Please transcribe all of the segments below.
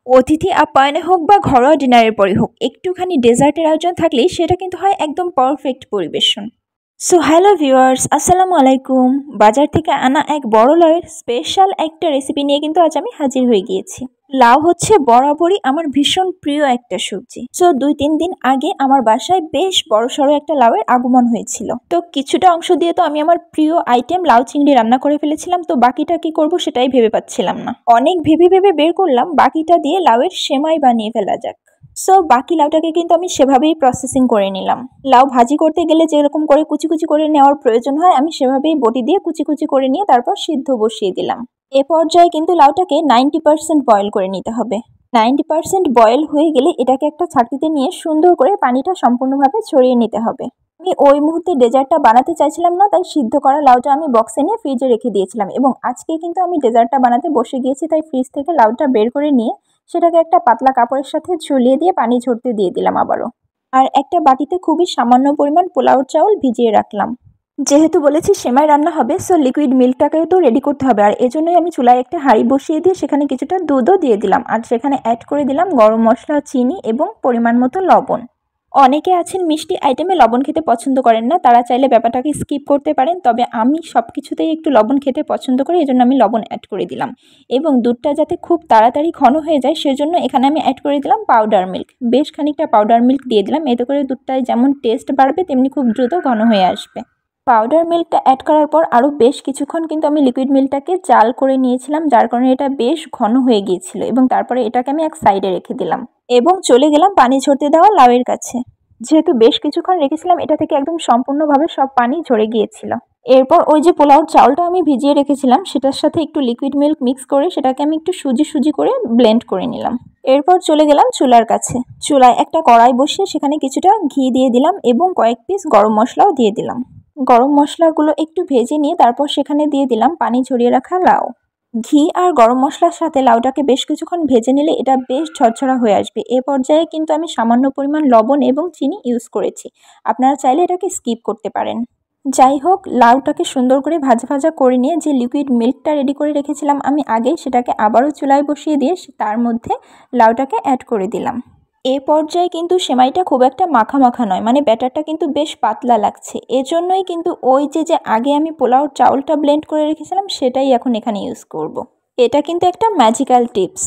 অতিথি আপ্যায়নে হোক বা ঘরোয়া ডিনারের পরে হোক, একটুখানি ডেজার্টের আয়োজন থাকলেই সেটা কিন্তু হয় একদম পারফেক্ট পরিবেশন। সো হ্যালো ভিউয়ার্স, আসসালামু আলাইকুম। বাজার থেকে আনা এক বড় লাউয়ের স্পেশাল একটা রেসিপি নিয়ে কিন্তু আজ আমি হাজির হয়ে গিয়েছি। লাউ হচ্ছে বরাবরই আমার ভীষণ প্রিয় একটা সবজি। সো 2-3 দিন আগে আমার বাসায় বেশ বড়সড় একটা লাউয়ের আগমন হয়েছিল। তো কিছুটা অংশ দিয়ে তো আমি আমার প্রিয় আইটেম লাউ চিংড়ি রান্না করে ফেলেছিলাম, তো বাকিটা কি করব সেটাই ভেবে পাচ্ছিলাম না। অনেক ভেবে ভেবে বের করলাম বাকিটা দিয়ে লাউয়ের সেমাই বানিয়ে ফেলা যাক। সো বাকি লাউটাকে কিন্তু আমি সেভাবেই প্রসেসিং করে নিলাম। লাউ ভাজি করতে গেলে যেরকম করে কুচি কুচি করে নেওয়ার প্রয়োজন হয়, আমি সেভাবেই বটি দিয়ে কুচি কুচি করে নিয়ে তারপর সিদ্ধ বসিয়ে দিলাম। এ পর্যায়ে কিন্তু লাউটাকে 90% বয়েল করে নিতে হবে। 90% বয়েল হয়ে গেলে এটাকে একটা ছাঁকনিতে নিয়ে সুন্দর করে পানিটা সম্পূর্ণভাবে ছড়িয়ে নিতে হবে। আমি ওই মুহূর্তে ডেজার্টটা বানাতে চাইছিলাম না, তাই সিদ্ধ করা লাউটা আমি বক্সে নিয়ে ফ্রিজে রেখে দিয়েছিলাম এবং আজকে কিন্তু আমি ডেজার্টটা বানাতে বসে গিয়েছি, তাই ফ্রিজ থেকে লাউটা বের করে নিয়ে সেটাকে একটা পাতলা কাপড়ের সাথে ঝুলিয়ে দিয়ে পানি ঝরতে দিয়ে দিলাম আবারও। আর একটা বাটিতে খুবই সামান্য পরিমাণ পোলাও চাউল ভিজিয়ে রাখলাম। যেহেতু বলেছি সেমাই রান্না হবে, সো লিকুইড মিল্কটাকেও তো রেডি করতে হবে, আর এজন্যই আমি চুলায় একটা হাঁড়ি বসিয়ে দিয়ে সেখানে কিছুটা দুধও দিয়ে দিলাম, আর সেখানে অ্যাড করে দিলাম গরম মশলা, চিনি এবং পরিমাণ মতো লবণ। অনেকে আছেন মিষ্টি আইটেমে লবণ খেতে পছন্দ করেন না, তারা চাইলে ব্যাপারটাকে স্কিপ করতে পারেন, তবে আমি সব কিছুতেই একটু লবণ খেতে পছন্দ করি, এজন্য আমি লবণ অ্যাড করে দিলাম। এবং দুধটা যাতে খুব তাড়াতাড়ি ঘন হয়ে যায় সেজন্য এখানে আমি অ্যাড করে দিলাম পাউডার মিল্ক। বেশ খানিকটা পাউডার মিল্ক দিয়ে দিলাম, এতে করে দুধটায় যেমন টেস্ট বাড়বে তেমনি খুব দ্রুত ঘন হয়ে আসবে। পাউডার মিল্কটা অ্যাড করার পর আরও বেশ কিছুক্ষণ কিন্তু আমি লিকুইড মিল্কটাকে জাল করে নিয়েছিলাম, যার কারণে এটা বেশ ঘন হয়ে গিয়েছিল, এবং তারপরে এটাকে আমি এক সাইডে রেখে দিলাম এবং চলে গেলাম পানি ঝরতে দেওয়া লাউয়ের কাছে। যেহেতু বেশ কিছুক্ষণ রেখেছিলাম, এটা থেকে একদম সম্পূর্ণভাবে সব পানি ঝরে গিয়েছিল। এরপর ওই যে পোলাওর চাউলটা আমি ভিজিয়ে রেখেছিলাম সেটার সাথে একটু লিকুইড মিল্ক মিক্স করে সেটাকে আমি একটু সুজি সুজি করে ব্লেন্ড করে নিলাম। এরপর চলে গেলাম চুলার কাছে। চুলায় একটা কড়াই বসিয়ে সেখানে কিছুটা ঘি দিয়ে দিলাম এবং কয়েক পিস গরম মশলাও দিয়ে দিলাম। গরম মশলাগুলো একটু ভেজে নিয়ে তারপর সেখানে দিয়ে দিলাম পানি ঝরিয়ে রাখা লাউ। ঘি আর গরম মশলার সাথে লাউটাকে বেশ কিছুক্ষণ ভেজে নিলে এটা বেশ ঝরঝরা হয়ে আসবে। এ পর্যায়ে কিন্তু আমি সামান্য পরিমাণ লবণ এবং চিনি ইউজ করেছি, আপনারা চাইলে এটাকে স্কিপ করতে পারেন। যাই হোক, লাউটাকে সুন্দর করে ভাজা ভাজা করে নিয়ে যে লিকুইড মিল্কটা রেডি করে রেখেছিলাম আমি আগেই, সেটাকে আবারও চুলায় বসিয়ে দিয়ে তার মধ্যে লাউটাকে অ্যাড করে দিলাম। এ পর্যায়ে কিন্তু সেমাইটা খুব একটা মাখা মাখা নয়, মানে ব্যাটারটা কিন্তু বেশ পাতলা লাগছে, এজন্যই কিন্তু ওই যে আগে আমি পোলাওর চাউলটা ব্লেন্ড করে রেখেছিলাম সেটাই এখন এখানে ইউজ করব। এটা কিন্তু একটা ম্যাজিক্যাল টিপস।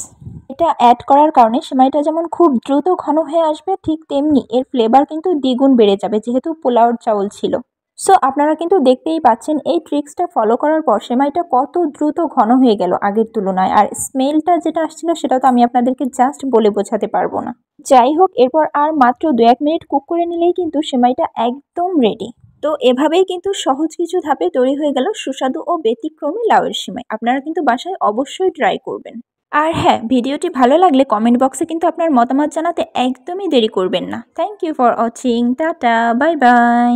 এটা অ্যাড করার কারণে সেমাইটা যেমন খুব দ্রুত ঘন হয়ে আসবে, ঠিক তেমনি এর ফ্লেভার কিন্তু দ্বিগুণ বেড়ে যাবে যেহেতু পোলাওর চাউল ছিল। সো আপনারা কিন্তু দেখতেই পাচ্ছেন এই ট্রিক্সটা ফলো করার পর সেমাইটা কত দ্রুত ঘন হয়ে গেল আগের তুলনায়, আর স্মেলটা যেটা আসছিল সেটা তো আমি আপনাদেরকে জাস্ট বলে বোঝাতে পারবো না। যাই হোক, এরপর আর মাত্র 2-1 মিনিট কুক করে নিলেই কিন্তু সেমাইটা একদম রেডি। তো এভাবেই কিন্তু সহজ কিছু ধাপে তৈরি হয়ে গেল সুস্বাদু ও ব্যতিক্রমী লাউয়ের সেমাই। আপনারা কিন্তু বাসায় অবশ্যই ট্রাই করবেন। আর হ্যাঁ, ভিডিওটি ভালো লাগলে কমেন্ট বক্সে কিন্তু আপনার মতামত জানাতে একদমই দেরি করবেন না। Thank you for watching. Tata, bye by.